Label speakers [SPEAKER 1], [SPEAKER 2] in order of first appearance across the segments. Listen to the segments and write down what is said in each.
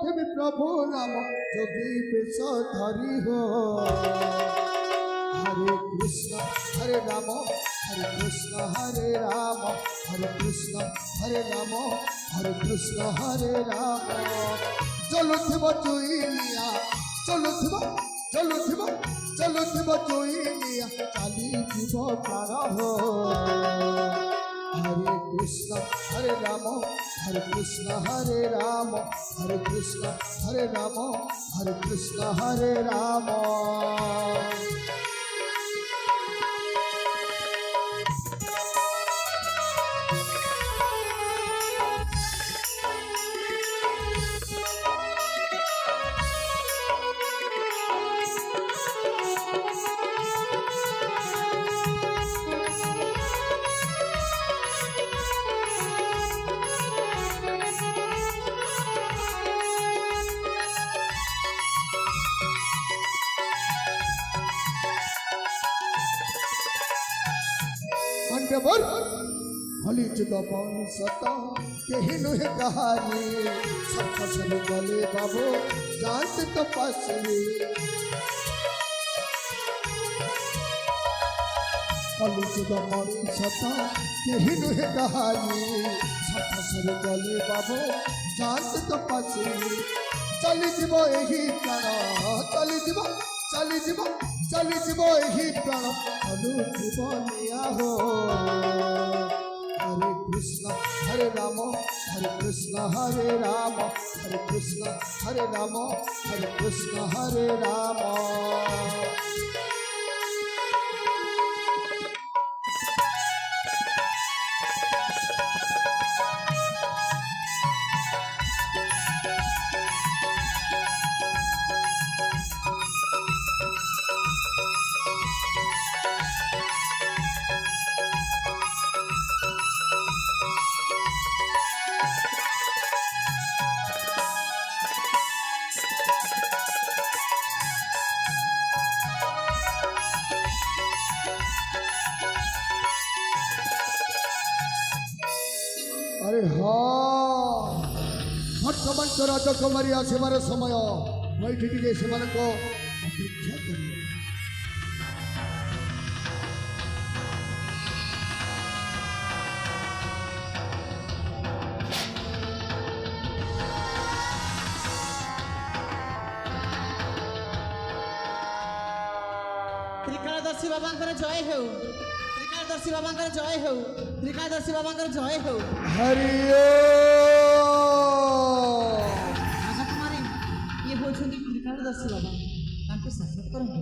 [SPEAKER 1] चलुथिबि प्रभु नाम जोगी बेश धरी हो। हरे कृष्ण हरे राम हरे कृष्ण हरे राम हरे कृष्ण हरे राम हरे कृष्ण हरे राम। चलुथिब जुइनिया चलुथिब चलुथिब चलुथिब जुइनिया चालीथिब प्राण हो। हरे कृष्ण हरे राम हरे कृष्ण हरे राम हरे कृष्ण हरे राम हरे कृष्ण हरे राम। हली जुग सत कही नुहे कहानी सब फसल गले बाबू जात तपस्वी। हली जुग सत कही नुहे कहानी सब फसल गले बाबू जात तपस्वी। चली जीव यही प्राण चली जीव चली जीव चली जीव यही प्राण अनुजीव निया हो। हरे कृष्ण हरे राम हरे कृष्ण हरे राम हरे कृष्ण हरे राम हरे कृष्ण हरे राम। अरे हाँ भट्टमंच राजकुमारी आसबार समय मुझे टे से अपेक्षा कर।
[SPEAKER 2] त्रिकालदर्शी बाबा जय हो त्रिकालदर्शी बाबा जय हो त्रिकालदर्शी बाबा जय हो।
[SPEAKER 1] हरि
[SPEAKER 2] राजकुमारी ये होछंती त्रिकालदर्शी बाबा तांको साक्षात करंतु।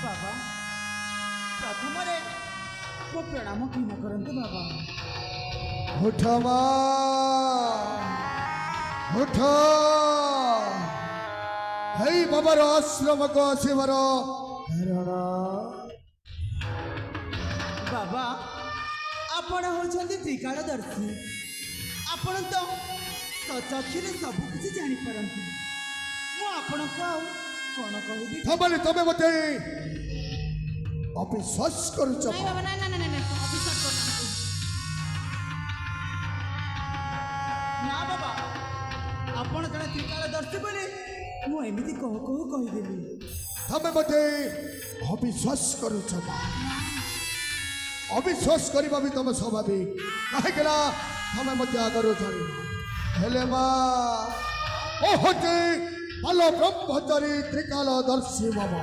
[SPEAKER 2] बाबा प्रथम को प्रणाम किन करंतु बाबा।
[SPEAKER 1] उठ उठ हई बाबार आश्रम को आसबार कारण
[SPEAKER 2] बाबा आपण होछंती त्रिकालदर्शी आपण तो चक्षुरे सब किसी जानी पारंती। मु आपण को कोन कहबी
[SPEAKER 1] थबले तबे मते अविश्वास करूछ।
[SPEAKER 2] नहीं बाबा नहीं नहीं नहीं अविश्वास करना ना बाबा आपण जने त्रिकालदर्शी बोले मु एमिति कहिदेली।
[SPEAKER 1] तबे मते अविश्वास करूछ। अविश्वास करबा भी तुम स्वाभाविक कहेला तमे मते आगर जानी हेले मा ओ होते भलो ब्रह्मचारी त्रिकालदर्शी बाबा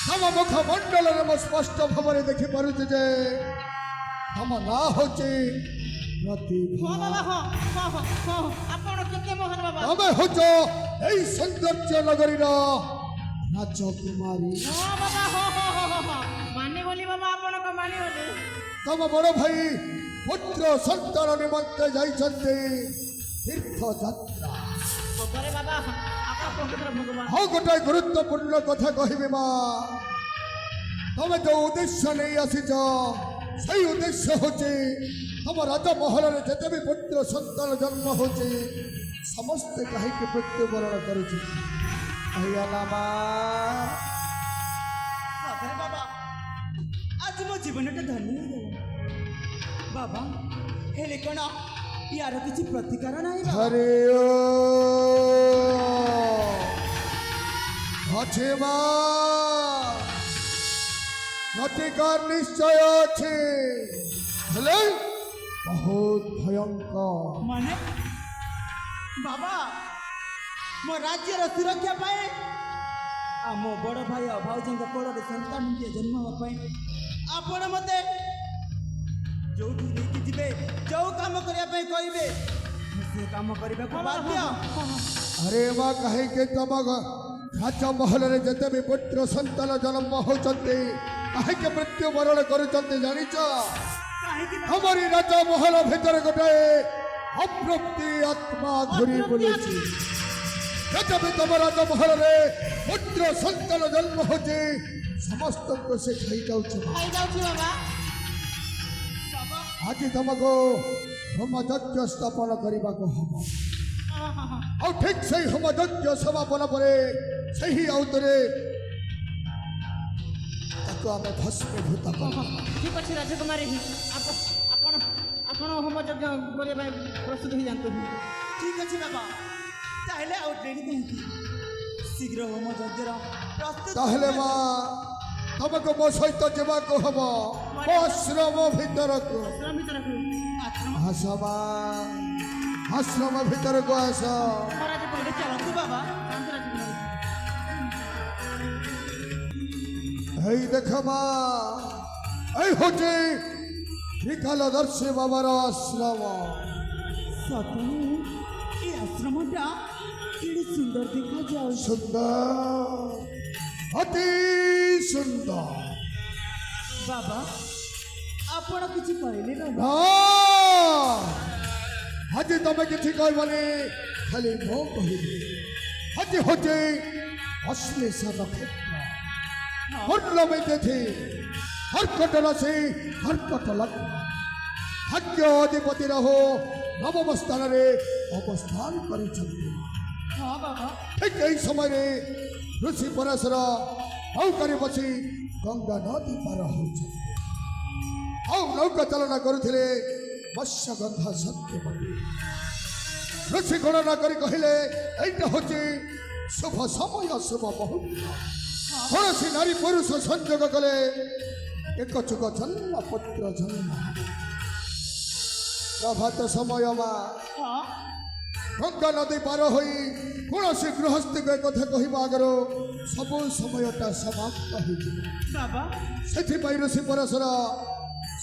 [SPEAKER 1] तम मुख मंडल में स्पष्ट भाव में देखि पारुछ जे तम ना होचे प्रतिभा।
[SPEAKER 2] हां बाबा हां हां हां आपण केते मोहन बाबा
[SPEAKER 1] तमे होचो एई सौंदर्य नगरी रा राजकुमारी।
[SPEAKER 2] हां बाबा हां हां हां हां माने बोली बाबा आपण को माने बोली।
[SPEAKER 1] तम बड़ भाई पुत्र संतान निमंत्रण जाइछन्ते तीर्थ यात्रा।
[SPEAKER 2] बाबा बाबा आपण पवित्र भगवान
[SPEAKER 1] हाँ गोटे गुरुत्वपूर्ण कथा कहबी माँ तमें जो उद्देश्य नहीं आसीच से उद्देश्य हूँ तुम राजमहल में जिते भी पुत्र संतान जन्म हो समस्ते कहीं मृत्युवरण करगला
[SPEAKER 2] बाबा आज मो जीवन धन्य बाबा ହେଲେ କ'ଣ ୟାର କିଛି ପ୍ରତିକାର ନାହିଁ ବାବା?
[SPEAKER 1] হরে ও আছে মা প্রতিকার নিশ্চয় আছে হেলে বহুত ভয়ঙ্কর
[SPEAKER 2] ମାନେ ବାବା ମୋ ରାଜ୍ୟର ସୁରକ୍ଷା ପାଇଁ ଆଉ ମୋ ବଡ଼ ଭାଇ ଆଉ ଭାଉଜଙ୍କ କୋଳରେ ସନ୍ତାନଟିଏ ଜନ୍ମ ହେବା ପାଇଁ ଆପଣ ମୋତେ ଯୋଉଠି ନେଇକି ଯିବେ ଯୋଉ କାମ କରିବା ପାଇଁ କହିବେ ମୁଁ ସେ କାମ କରିବାକୁ ବାଧ୍ୟ।
[SPEAKER 1] আরে মা কাহিকে তম রাজ মহলরে যেতে বি পুত্র সন্তান জন্ম হউଛନ୍ତି কাহিকে মৃত্যু বরণ করুଛନ୍ତି জানিছ
[SPEAKER 2] କାହିଁକି ନା
[SPEAKER 1] আমারি রাজ মহল ভিতরে গোটাଏ অপ্রতি আত্মা ঘুরি বুলুছি যেতে তম রাজ মহলরে পুত্র সন্তান জন্ম হচ্ছে সমস্তଙ୍କୁ ସେ ଖାଇଯାଉଛି
[SPEAKER 2] ଖାଇଯାଉଛି ବାବା। ବାବା
[SPEAKER 1] ଆଜି ତମକୁ ହୋମଯଜ୍ଞ ସ୍ଥାପନ କରିବାକୁ ହବ ଆଉ ଠିକ ସେଇ ହୋମଯଜ୍ଞ ସମାପନ ପରେ ସେହି ଆଉତରେ ତାକୁ ଆମେ ଭସ୍ମୀଭୂତ କରିବା
[SPEAKER 2] ଠିକ୍ ଅଛି ରାଜକୁମାରୀ ଆପଣ ଆପଣ ହୋମ ଯଜ୍ଞ କରିବା ପାଇଁ ପ୍ରସ୍ତୁତ ହେଇଯାନ୍ତୁ। ଠିକ୍ ଅଛି ବାବା ତାହେଲେ ଆଉ ଡେରି କାହିଁକି ଶୀଘ୍ର ହୋମ ଯଜ୍ଞର ପ୍ରସ୍ତୁତ
[SPEAKER 1] ତାହେଲେ ମା ତମକୁ ମୋ ସହିତ ଯିବାକୁ ହବ ମୋ ଆଶ୍ରମ ଭିତରକୁ ଆସ ମା ଆଶ୍ରମ ଭିତରକୁ ଆସ
[SPEAKER 2] ଚାଲନ୍ତୁ ବାବା।
[SPEAKER 1] এই ଦେଖ ମା এই হচ্ছে ত্রিকালদর্শী বাবার আশ্রম
[SPEAKER 2] ସତରେ ଏ ଆଶ୍ରମଟା କେଡ଼େ ସୁନ୍ଦର ଦେଖାଯାଉଛି।
[SPEAKER 1] সুন্দর অতি সুন্দর
[SPEAKER 2] ବାବା ଆପଣ କିଛି କହିଲେ ବାବା?
[SPEAKER 1] না আজ তুমি কিছু কইবনি খালি মো কহিবি আজ হচ্ছে অশ্লেষা নক্ষত্র পূর্ণমী তিথি কর্কট রাশি কর্কট লগ্ন ভাগ্য অধিপতি রাহু নবম স্থাନରେ অবস্থান କରିଛନ୍ତି
[SPEAKER 2] ହଁ ବାବା
[SPEAKER 1] ঠিক এই সময়ে ঋষি পরাশর নৌকাରେ বসি গঙ্গা নদী পার হଉଛନ୍ତି ଆଉ ନୌକା ଚାଳନା କରୁଥିଲେ ମତ୍ସ୍ୟଗନ୍ଧା ସତ୍ୟବତୀ ଋଷି ଗଣନା କରି କହିଲେ ଏଇଟା ହଉଛି ଶୁଭ ସମୟ ଶୁଭ ମୁହୂର୍ତ୍ତ କୌଣସି ନାରୀ ପୁରୁଷ ସଂଯୋଗ କଲେ ଏକ ଯୁଗ ଜନ୍ମ ପୁତ୍ର ଜନ୍ମ ପ୍ରଭାତ ସମୟ ମା
[SPEAKER 2] ହଁ
[SPEAKER 1] ଗଙ୍ଗା ନଦୀ ପାର ହୋଇ କୌଣସି ଗୃହସ୍ଥୀକୁ କଥା କହିବା ଆଗରୁ ସବୁ ସମୟଟା ସମାପ୍ତ ହୋଇଯିବ
[SPEAKER 2] ବାବା
[SPEAKER 1] ସେଥିପାଇଁ ଋଷି ପରଶର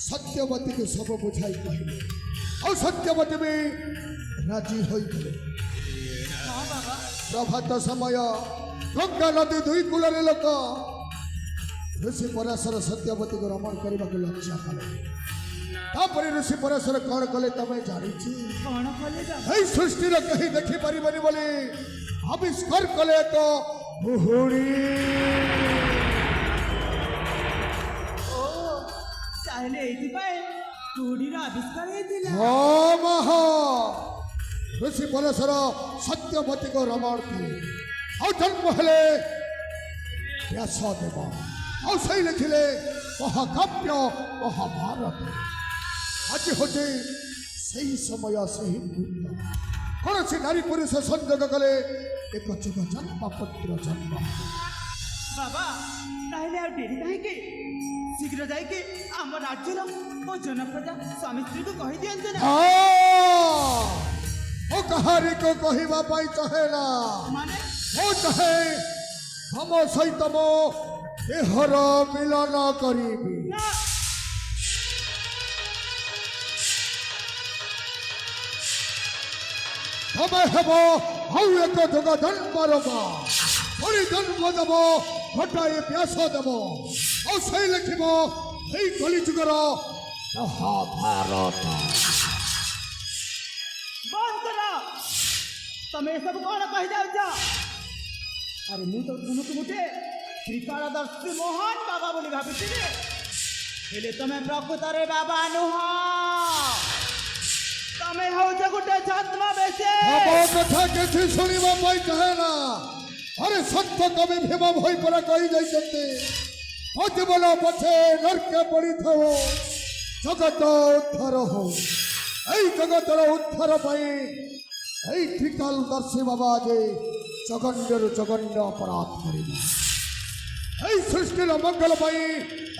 [SPEAKER 1] ସତ୍ୟବତୀକୁ ସବୁ ବୁଝାଇ କହିଲେ ଆଉ ସତ୍ୟବତୀ ବି ରାଜି ହୋଇଥିଲେ
[SPEAKER 2] ହଁ ବାବା
[SPEAKER 1] ପ୍ରଭାତ ସମୟ ଗଙ୍ଗା ନଦୀ ଦୁଇ କୂଳରେ ଲୋକ ଋଷି ପରାଶର ସତ୍ୟବତୀକୁ ରମଣ କରିବାକୁ ଲକ୍ଷ୍ୟ କଲେ ତାପରେ ଋଷି ପରାଶର କ'ଣ କଲେ ତମେ ଜାଣିଛୁ
[SPEAKER 2] କ'ଣ କଲେ ବାବା?
[SPEAKER 1] এই ସୃଷ୍ଟିର କେହି ଦେଖିପାରିବନି ବୋଲି ଆବିଷ୍କାର କଲେ ଏକ କୁହୁଡ଼ି
[SPEAKER 2] ଓ ତାହେଲେ ଏଇଥିପାଇଁ କୁହୁଡ଼ିର ଆବିଷ୍କାର ହେଇଥିଲା।
[SPEAKER 1] ହଁ ମହା ଋଷି ପରଶର ସତ୍ୟବତୀକୁ ରମଣ କଲେ ଆଉ ଜନ୍ମ ହେଲେ ବ୍ୟାସଦେବ ଆଉ ସେଇ ଲେଖିଲେ ମହାକାବ୍ୟ ମହାଭାରତ ଆଜି ହଉଛି ସେହି ସମୟ ସେହି ମୁହୂର୍ତ୍ତ କୌଣସି ନାରୀ ପୁରୁଷ ସଂଯୋଗ କଲେ ଏକ ଯୁଗ ଜନ୍ମ ପୁତ୍ର ଜନ୍ମ
[SPEAKER 2] ବାବା ତାହେଲେ ଆଉ ଡେରି କାହିଁକି ଶୀଘ୍ର ଯାଇକି ଆମ ରାଜ୍ୟର ଓ ଜନପ୍ରଜା ସ୍ୱାମୀ ସ୍ତ୍ରୀକୁ କହିଦିଅନ୍ତୁ ନା।
[SPEAKER 1] ମୁଁ କାହାରିକୁ କହିବା ପାଇଁ ଚାହେଁ ନା
[SPEAKER 2] ମାନେ
[SPEAKER 1] ମୁଁ ଚାହେଁ ତମ ସହିତ ମୋ ଦେହର ମିଳନ କରିବି
[SPEAKER 2] ନା
[SPEAKER 1] ତମେ ହେବ ଆଉ ଏକ ଯୁଗ ଜନ୍ମର ମା ପୁଣି ଜନ୍ମ ଦେବ ଗୋଟାଏ ବ୍ୟାସ ଦେବ ଆଉ ସେଇ ଲେଖିବ ଏଇ କଳିଯୁଗର ମହାଭାରତ
[SPEAKER 2] ବନ୍ଦ କର ତମେ ଏସବୁ କ'ଣ କହିଯାଉଛ? ଆରେ ମୁଁ ତ ତୁମକୁ ଗୋଟେ ତ୍ରିକାଳଦର୍ଶୀ ମହାନ ବାବା ବୋଲି ଭାବିଥିଲି ହେଲେ ତମେ ପ୍ରକୃତରେ ବାବା ନୁହଁ ତମେ ହଉଛ ଗୋଟେ ଛଦ୍ମବେଶୀ।
[SPEAKER 1] ମୋ କଥା କିଛି ଶୁଣିବା ପାଇଁ ଚାହେଁ ନା ଆରେ ସତ୍ୟ କବି ଭୀମ ଭୋଇ ପରା କହିଯାଇଛନ୍ତି ମୋ ଜୀବନ ପଛେ ନର୍କେ ପଡ଼ିଥାଉ ଜଗତ ଉଦ୍ଧାର ହଉ জগতের উদ্ধার পাই এই ত্রিকালদর্শী বাবা যে জঘন্যের জঘন্য অপরাধ করিল এই সৃষ্টির মঙ্গল পাই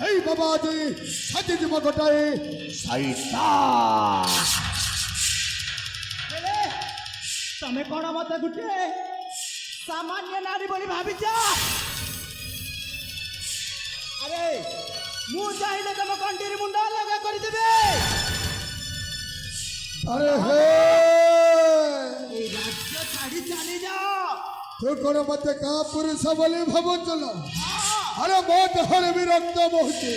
[SPEAKER 1] এই বাবা যে সাজি জীব ঘটায় শয়তান
[SPEAKER 2] ହେଲେ ତମେ କଣ ମତେ ଗୋଟେ ସାମାନ୍ୟ ନାରୀ ବୋଲି ଭାବିଛ ଆରେ ମୁଁ ଚାହିଁଲେ ତମ କଣ୍ଟିରେ ମୁଣ୍ଡ ଅଲଗା କରିଦେବେ
[SPEAKER 1] আরে হে
[SPEAKER 2] এই রাজ্য ছাড়ি ଚାଲିଯାଅ
[SPEAKER 1] তু কোন মতে কা পুরুষ বলে ভাবুছিল আরে ମୋ ଦେହରେ ବି ରକ୍ତ ବହୁଛି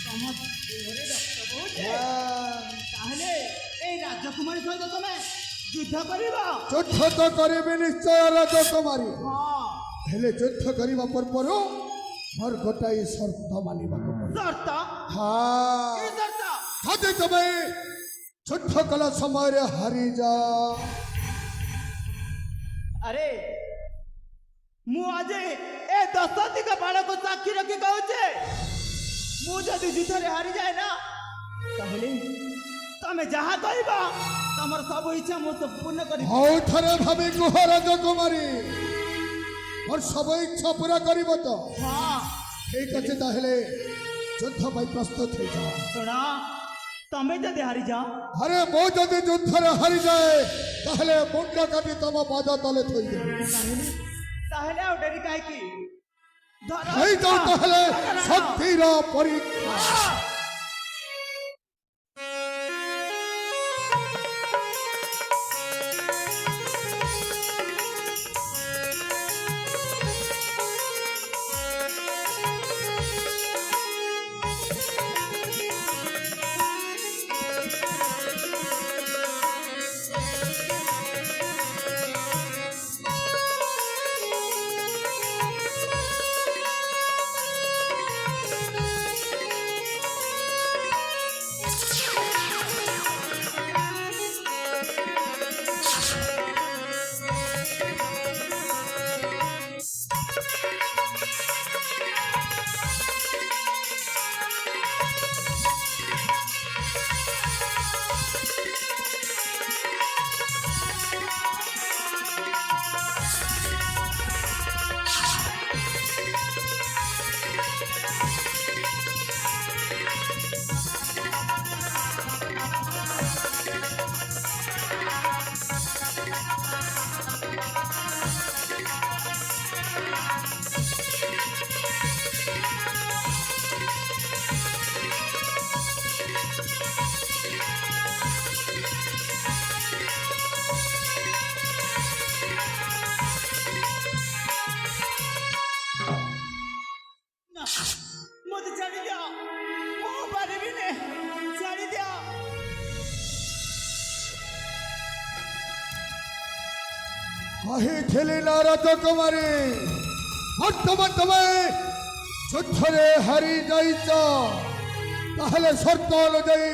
[SPEAKER 2] ତମ ଦେହରେ ରକ୍ତ ବହୁଛି ତାହେଲେ ଏଇ ରାଜକୁମାରୀ ସହିତ ତମେ ଯୁଦ୍ଧ କରିବ
[SPEAKER 1] ଯୁଦ୍ଧ ତ କରିବି ନିଶ୍ଚୟ ରାଜକୁମାରୀ
[SPEAKER 2] ହଁ
[SPEAKER 1] ହେଲେ ଯୁଦ୍ଧ କରିବା ପୂର୍ବରୁ ମୋର ଗୋଟାଏ ସର୍ତ୍ତ ମାନିବାକୁ ପଡ଼ିବ
[SPEAKER 2] ସର୍ତ୍ତ
[SPEAKER 1] ହଁ
[SPEAKER 2] କି ସର୍ତ୍ତ
[SPEAKER 1] ଯଦି ତମେ ଯୁଦ୍ଧ କଲା ସମୟରେ ହାରିଯାଅ
[SPEAKER 2] ଆରେ ମୁଁ ଆଜି ଏ ଦଶଦିଗ ବାଳକୁ ସାକ୍ଷୀ ରଖି କହୁଛେ ମୁଁ ଯଦି ଯୁଦ୍ଧରେ ହାରିଯାଏ ନା ତାହେଲେ ତମେ ଯାହା କହିବ ତମର ସବୁ ଇଚ୍ଛା ମୁଁ ସବୁ ପୂର୍ଣ୍ଣ କରିବି
[SPEAKER 1] ଆଉ ଥରେ ଭାବି କୁହ ରାଜକୁମାରୀ ମୋର ସବୁ ଇଚ୍ଛା ପୁରା କରିବ ତ
[SPEAKER 2] ହଁ
[SPEAKER 1] ଠିକ ଅଛି ତାହେଲେ ଯୁଦ୍ଧ ପାଇଁ ପ୍ରସ୍ତୁତ ହେଇଯାଅ
[SPEAKER 2] ଶୁଣ ତମେ ଯଦି ହାରିଯାଅ
[SPEAKER 1] ଆରେ ମୁଁ ଯଦି ଯୁଦ୍ଧରେ ହାରିଯାଏ ତାହେଲେ ମୁଣ୍ଡ କାଟି ତମ ପାଦ ତଳେ ଥୋଇଦେବି
[SPEAKER 2] ତାହେଲେ ଆଉ ଡେରି କାହିଁକି ଧର
[SPEAKER 1] ହେଇଯାଉ ତାହେଲେ ଶକ୍ତିର ପରୀକ୍ଷା
[SPEAKER 2] ମୋତେ ଛାଡ଼ିଦିଅ ମୁଁ ପାରିବିନି ଛାଡ଼ିଦିଅ
[SPEAKER 1] କହିଥିଲି ନା ରାଜକୁମାରୀ ବର୍ତ୍ତମାନ ତମେ ଯୁଦ୍ଧରେ ହାରି ଯାଇଛ ତାହେଲେ ସର୍ତ୍ତ ଅନୁଯାୟୀ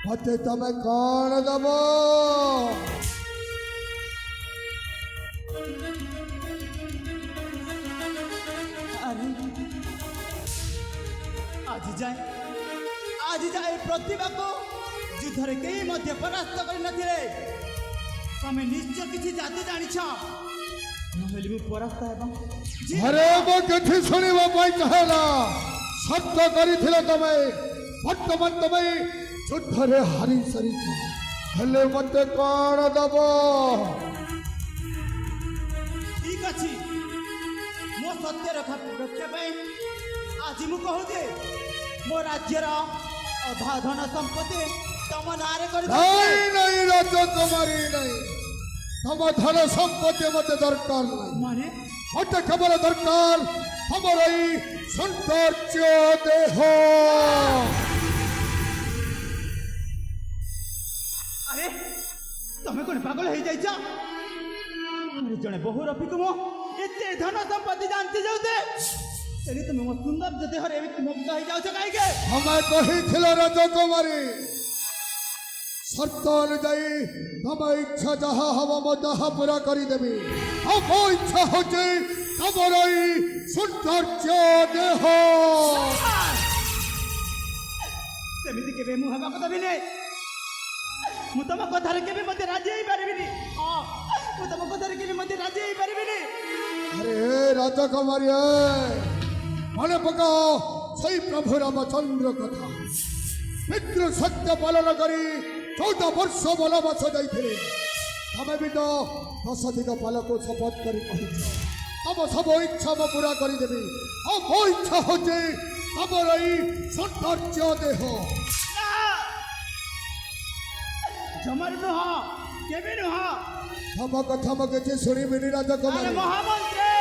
[SPEAKER 1] ମତେ ତମେ କଣ ଦବ
[SPEAKER 2] ଆରେ ଆଜି ଯାଏ ପ୍ରତିଭାକୁ ଯୁଦ୍ଧରେ କେହି ମଧ୍ୟ ପରାସ୍ତ କରିନଥିଲେ ତମେ ନିଶ୍ଚୟ କିଛି ଜାଦୁ ଜାଣିଛ ନହେଲେ ମୁଁ ପରାସ୍ତ ହେବ
[SPEAKER 1] ଆରେ ମୁଁ କିଛି ଶୁଣିବା ପାଇଁ ଚାହେଁନା ସର୍ତ୍ତ କରିଥିଲ ତମେ ବର୍ତ୍ତମାନ ତମେ ଯୁଦ୍ଧରେ ହାରି ସାରିଛ ହେଲେ ମତେ କଣ ଦବ
[SPEAKER 2] ଠିକ ଅଛି ମୋ ସତ୍ୟ ରକ୍ଷା ପାଇଁ ଆଜି ମୁଁ କହୁଛି ମୋ ରାଜ୍ୟର ଅଧା ଧନ ସମ୍ପତ୍ତି ତମ ନାଁରେ
[SPEAKER 1] ନାଇଁ ନାଇଁ ରାଜକୁମାରୀ ନାଇଁ ତମ ଧନ ସମ୍ପତ୍ତି ମତେ ଦରକାର ନାହିଁ
[SPEAKER 2] ମାନେ
[SPEAKER 1] ମତେ କେବଳ ଦରକାର ତମର ଏଇ ସୌନ୍ଦର୍ଯ୍ୟ ଦେହ
[SPEAKER 2] ଆରେ ତମେ କଣ ପାଗଳ ହେଇଯାଇଛ ଆରେ ଜଣେ ବହୁ ରଫିକୁ ମୁଁ ଏତେ ଧନ ସମ୍ପତ୍ତି ଜାଣିଛି ଯାଉଛେ ତେଣୁ ତୁମେ ମୋ ସୌନ୍ଦର୍ଯ୍ୟ ଦେହରେ ଏମିତି ମୁକ୍ତ ହେଇଯାଉଛ କାହିଁକି
[SPEAKER 1] ତମେ କହିଥିଲ ରାଜକୁମାରୀ ସର୍ତ୍ତ ଅନୁଯାୟୀ ତମ ଇଚ୍ଛା ଯାହା ହବ ମୁଁ ତାହା ପୁରା କରିଦେବି ଆଉ ମୋ ଇଚ୍ଛା ହଉଛି ତମର ଏଇ ସୌନ୍ଦର୍ଯ୍ୟ ଦେହ
[SPEAKER 2] ସେମିତି କେବେ ମୁଁ ହେବାକୁ ଦେବିନି ମୁଁ ତମ କଥାରେ କେବେ ମୋତେ ରାଜି ହେଇପାରିବିନି। ମୁଁ ତମ କଥାରେ କେବେ ମୋତେ ରାଜି ହେଇପାରିବିନି।
[SPEAKER 1] अरे राजकुमारी मन पका सही प्रभु रामचंद्र कथा पितृ सत्य पालन करी 14 वर्ष वनवास जाइथिले तमे भी तो 10 अधिक पालक शपथ करी कहिछ तब सब इच्छा मैं पूरा करी देबी और मो इच्छा होचे तमर ई सौंदर्य देह
[SPEAKER 2] जमर नुह केबे नुह
[SPEAKER 1] तम कथा मगे जे सुनी बिनी
[SPEAKER 2] अरे
[SPEAKER 1] राजकुमारी
[SPEAKER 2] महामंत्री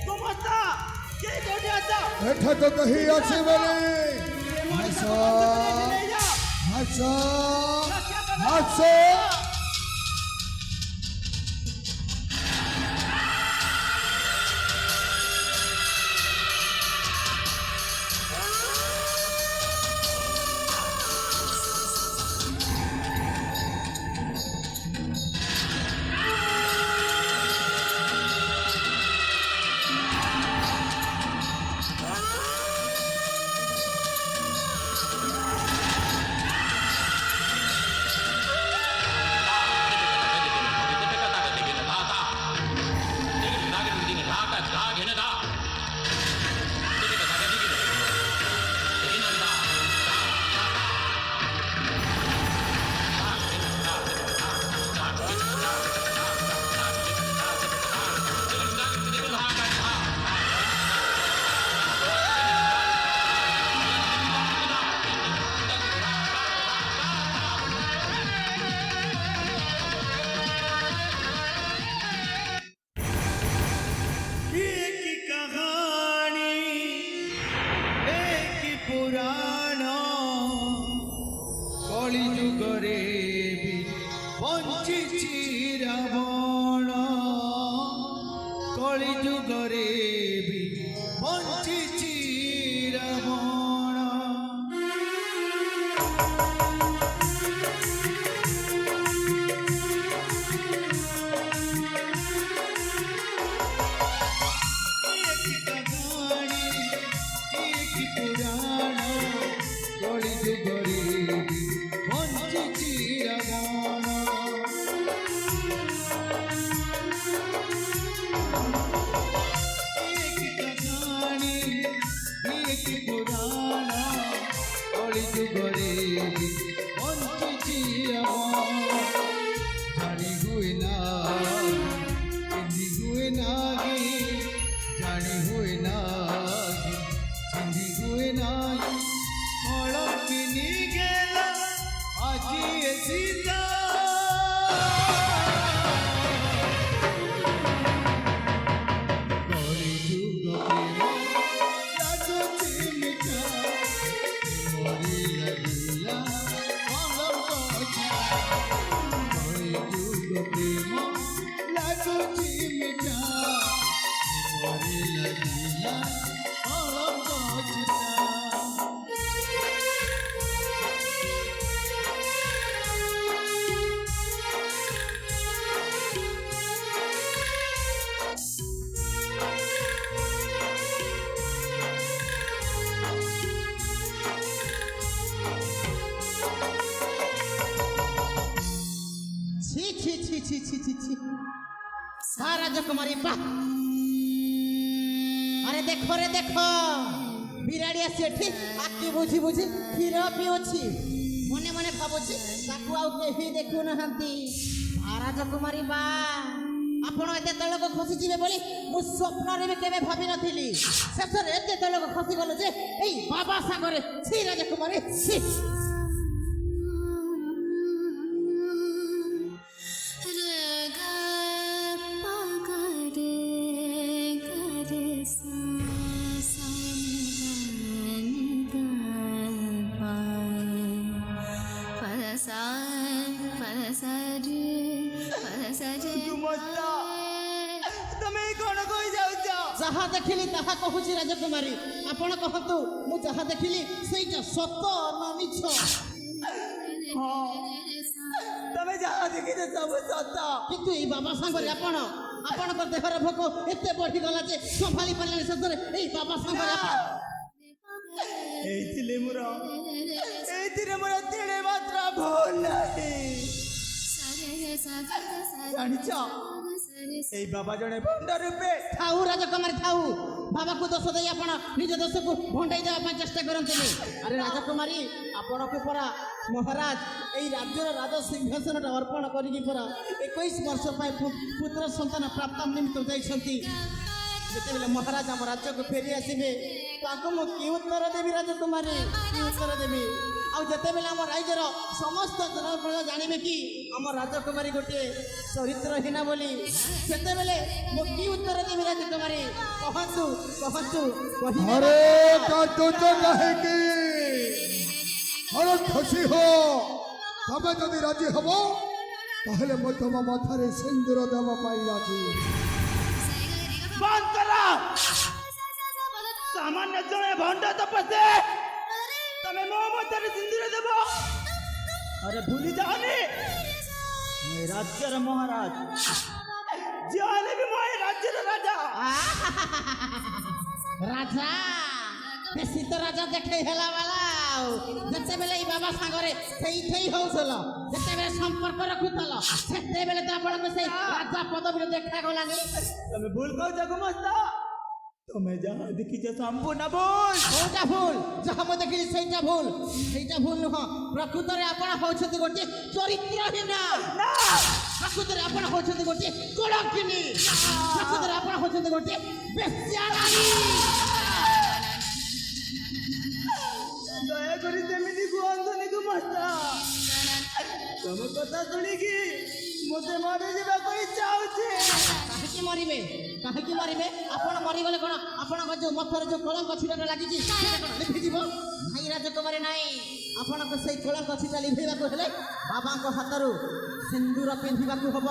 [SPEAKER 2] तुम आता के कोठी आता
[SPEAKER 1] एठा तो कही आसी बोले हसा हसा हसा
[SPEAKER 3] राजकुमारी बा अरे देखो रे देखो बिराड़िया सेठी आखि बुझी बुझी क्षीर पिउछि मने मने भाबुछि ताकू आउ केही देखु नहंती राजकुमारी बा आपण एते तळक खसी जिवे बोली मु स्वप्न रे केबे भाबी नथिली शेषरे एते तळक खसी गलो जे एई बाबा सागरे छी राजकुमारी छी जहा देखिली ताहा कहूची राजकुमारी आपण कहतु मु जहा देखिली सेटा सत न मिछ
[SPEAKER 2] तमे जहा देखिले सब सत
[SPEAKER 3] किंतु ई बाबा संगरे आपण को देहर भोक एते बढ़ी गला जे संभाली पाले सदरे ए बाबा संगरे
[SPEAKER 2] एथिले मोर तिने मात्रा भूल नाही জানিছ এই বাবা জনে ভণ্ড রূপে
[SPEAKER 3] ଥାଉ ରାଜକୁମାରୀ ଥାଉ ବାବାକୁ ଦୋଷ ଦେଇ ଆପଣ ନିଜ ଦୋଷକୁ ଭଣ୍ଡାଇ ଦେବା ପାଇଁ ଚେଷ୍ଟା କରନ୍ତୁନି ଆରେ ରାଜକୁମାରୀ ଆପଣଙ୍କୁ ପରା ମହାରାଜ ଏଇ ରାଜ୍ୟର ରାଜ ସିଂହାସନଟା ଅର୍ପଣ କରିକି ପରା 21 ବର୍ଷ ପାଇଁ ପୁତ୍ର ସନ୍ତାନ ପ୍ରାପ୍ତ ନିମିତ୍ତ ଯାଇଛନ୍ତି ଯେତେବେଳେ ମହାରାଜ ଆମ ରାଜ୍ୟକୁ ଫେରି ଆସିବେ ତାଙ୍କୁ ମୁଁ କି ଉତ୍ତର ଦେବି ରାଜକୁମାରୀ କି ଉତ୍ତର ଦେବି ଆଉ ଯେତେବେଳେ ଆମ ରାଜ୍ୟର ସମସ୍ତ ଜନପ୍ରଜା ଜାଣିବେ କି ଆମ ରାଜକୁମାରୀ ଗୋଟିଏ ଚରିତ୍ରହୀନା ବୋଲି ସେତେବେଳେ ମୁଁ କି ଉତ୍ତର ଦେବି ରାଜକୁମାରୀ କହନ୍ତୁ କହନ୍ତୁ କହିବେ
[SPEAKER 1] अरे काटुच काहेकि अरे खुशी हो तबे जदि राजी हब ताहले मैं तुम माथारे सिंदूर देवा पाई राजी
[SPEAKER 2] বন্ধ কর সামান্য জনে ভণ্ড তপস্যে তুমি ମୋ ମଧ୍ୟରେ ସିନ୍ଦୁର ଦେବ আরে ভুলি যাওনি মই রাজ্যের মহারাজ যাহলে ବି মই রাজ্যের রাজা
[SPEAKER 3] রাজা বেশি তো রাজা দেখাই হেলা বালা যেতেবেলে এই বাবা সাগরে সেই সেই হউছিল যেতেবেলে সম্পর্ক রখুছিল সেতেবেলে তো আপনাকে সেই রাজা পদবীরে দেখা গলানি
[SPEAKER 2] তুমি ভুল কହୁଛ গুমস্তা তুমি যাহা দেখিছ সম্পূর্ণ ভুল
[SPEAKER 3] কোটা ভুল যাহা মই দেখিলি সেইটা ভুল নহ প্রকৃতরে আপন হউছন্তি গোটে চরিত্রহীন
[SPEAKER 2] না
[SPEAKER 3] প্রকৃতরে আপন হউছন্তি গোটে কলঙ্কিনী প্রকৃতরে আপন হউছন্তি গোটে বেশ্যারানী
[SPEAKER 2] দয়া করে তেমিতি কুহନ୍ତୁନି গুমস্তা ତମ କଥା ଶୁଣିକି ମୋତେ ମରି ଯିବାକୁ ଇଚ୍ଛା ହଉଛି
[SPEAKER 3] କାହିଁକି ମରିବେ ଆପଣ ମରିଗଲେ କ'ଣ ଆପଣଙ୍କ ଯୋଉ ମଥରେ ଯୋଉ କଳଙ୍କ ଛିଟାଟା ଲାଗିଛି ସେଟା କ'ଣ ଲିଭିଯିବ ନାଇଁ ରାଜକୁମାରୀ ନାଇଁ ଆପଣଙ୍କ ସେଇ କଳଙ୍କ ଛିଟା ଲିଭେଇବାକୁ ହେଲେ ବାବାଙ୍କ ହାତରୁ ସିନ୍ଦୁର ପିନ୍ଧିବାକୁ ହବ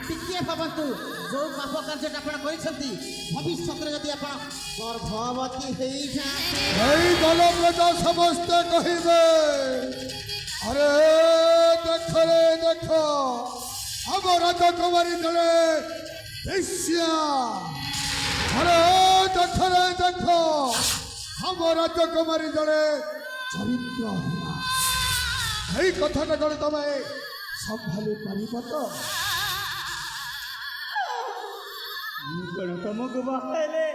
[SPEAKER 3] ଟିକିଏ ଭାବନ୍ତୁ ଯୋଉ ପାପ କାର୍ଯ୍ୟଟା ଆପଣ କରିଛନ୍ତି ଭବିଷ୍ୟତରେ ଯଦି ଆପଣ ଗର୍ଭବତୀ ହେଇଯାଆନ୍ତି
[SPEAKER 1] এই দল প্রজা সমস্ত কহিবে আরে দেখ রে দেখ আম রাজকুমারী জনে বেশ্যা আরে দেখ রে দেখ আম রাজকুমারী জনে চরিত্রহীনা এই কথাটা জনে তুমি সম্ভালি পারিব তো
[SPEAKER 2] ମୁଁ କ'ଣ ତମକୁ ବାହାହେଲେ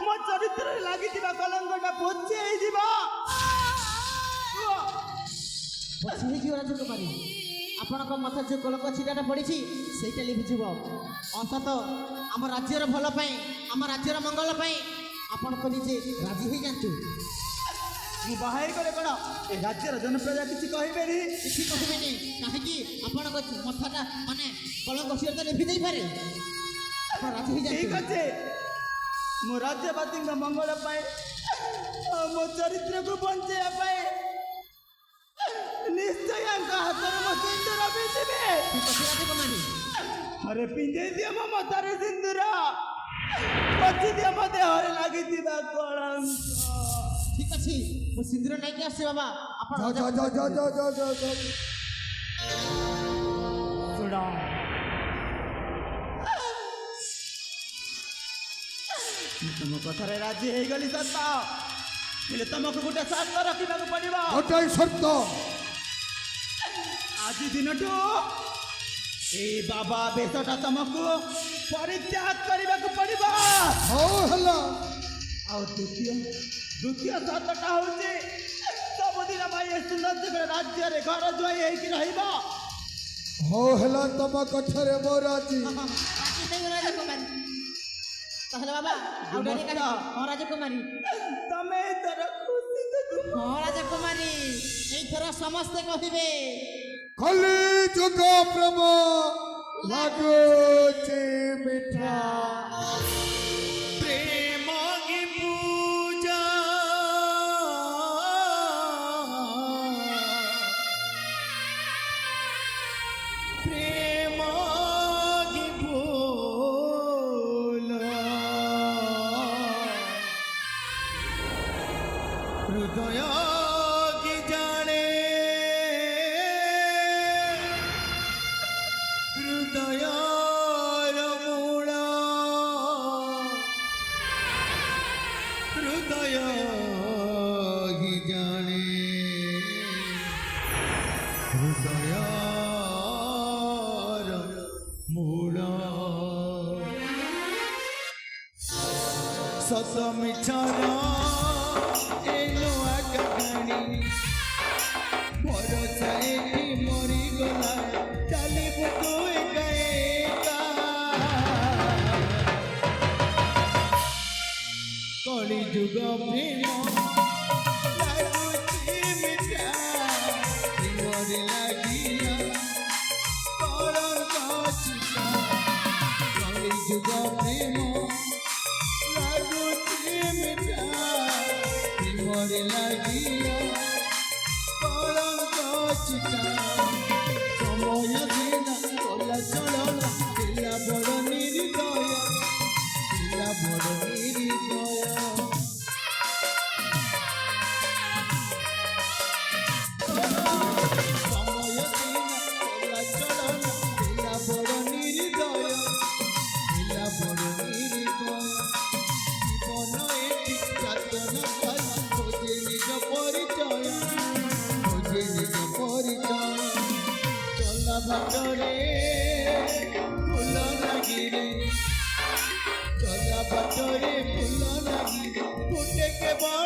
[SPEAKER 2] ମୋ ଚରିତ୍ରରେ ଲାଗିଥିବା କଲଙ୍କଟା ପୋଛି ହେଇଯିବ
[SPEAKER 3] ପୋଛି ହେଇଯିବ ରାଜକୁମାରୀ ଆପଣଙ୍କ ମତେ ଯୋଉ କଳଙ୍କ ଛିଟାଟା ପଡ଼ିଛି ସେଇଟା ଲିଭିଯିବ ଅନ୍ତତଃ ଆମ ରାଜ୍ୟର ଭଲ ପାଇଁ ଆମ ରାଜ୍ୟର ମଙ୍ଗଳ ପାଇଁ ଆପଣ ତ ନିଜେ ରାଜି ହେଇଯାଆନ୍ତୁ
[SPEAKER 2] ମୁଁ ବାହା ହେଇଗଲେ କ'ଣ ଏ ରାଜ୍ୟର ଜନପ୍ରଜା କିଛି କହିବେନି
[SPEAKER 3] କିଛି କହିବେନି କାହିଁକି ଆପଣଙ୍କ ମଥାଟା ମାନେ କଳଙ୍କ ଛିଟା ଲିଭି ଦେଇପାରେ ଆପଣ ରାଜି
[SPEAKER 2] ଠିକ
[SPEAKER 3] ହେଇଯାଆନ୍ତୁ
[SPEAKER 2] ଅଛି ମୋ ରାଜ୍ୟବାସୀଙ୍କ ମଙ୍ଗଳ ପାଇଁ ଆଉ ମୋ ଚରିତ୍ରକୁ ବଞ୍ଚେଇବା ପାଇଁ ନିଶ୍ଚୟ ୟାଙ୍କ ହାତରେ ମୋ ସିନ୍ଦୁର ପିନ୍ଧିବେ
[SPEAKER 3] ଠିକ ଅଛି ରାଜକୁମାରୀ
[SPEAKER 2] ଆରେ ପିନ୍ଧେଇ ଦିଅ ମୋ ମଥାରେ ସିନ୍ଦୁର ପୋଛି ଦିଅ ମୋ ଦେହରେ ଲାଗିଥିବା କଳଙ୍କ
[SPEAKER 3] ଠିକ ଅଛି ମୁଁ ସିନ୍ଦୁର ନେଇକି ଆସୁଛି ବାବା ଆପଣ
[SPEAKER 1] যা যা যা যা যা যা যা
[SPEAKER 2] ଶୁଣ ମୁଁ ତମ କଥାରେ ରାଜି ହେଇଗଲି ସତ ହେଲେ ତମକୁ ଗୋଟେ ସର୍ତ୍ତ ରଖିବାକୁ ପଡ଼ିବ
[SPEAKER 1] ওটাই সত্য
[SPEAKER 2] ଆଜି ଦିନଠୁ এই ବାବା ବେଶଟା ତମକୁ ପରିତ୍ୟାଗ କରିବାକୁ ପଡ଼ିବ
[SPEAKER 1] ହଉ ହେଲା
[SPEAKER 2] ଆଉ ଦ୍ୱିତୀୟ ସର୍ତ୍ତଟା ହେଉଛି ସବୁଦିନ ପାଇଁ ଏ ସୁନ୍ଦର ରାଜ୍ୟରେ ଘର ଜୁଆଇ ହେଇକି ରହିବ
[SPEAKER 1] ହଉ ହେଲା ତମ କଥାରେ ମୋ ରାଜି
[SPEAKER 3] ରାଜି ହେଇଗଲା ରାଜକୁମାରୀ ତାହେଲେ ବାବା ଆଉ ଡରି କାହିଁ ହଁ ରାଜକୁମାରୀ
[SPEAKER 2] ତମେ ଏଥର ଖୁସି ତ
[SPEAKER 3] ହଁ ରାଜକୁମାରୀ ଏଇଥର ସମସ୍ତେ କହିବେ
[SPEAKER 1] কলি যুগ প্রেম লাগুছে মিঠা
[SPEAKER 2] প্রেম কি পূজা প্রেম কি ভুল হৃদয় কি জানে হৃদয়র মূল হৃদয় কি জানে হৃদয় মূল সত মিছর এ নূଆ কাহাণী ভরসা এটি মরিগলা চালিব তু একা একা কলি যুগ প্রেম লাগুছি মিঠা প্রেমরে লাগিলা কলঙ্ক চিঠা কলি যুগ প্রেম লাগুছি মিঠা প্রেমরে লাগিলা কলঙ্ক চিঠা সময় দিনা কলা চলনা ଥିଲା বড় নির্দয় ଥିଲା বড় নির্দয় সময় দিনা কলা চলনা ଥିଲା বড় নির্দয় ଥିଲା বড় নির্দয় জীবন এটি যাতনা কাল খোঁজে নিজ পরিচয় খোঁজে নিজ পরিচয় চলা বাটরে ফুল লাগিরে চলা বাটরে ফুল লাগিরে ফুটে কেবল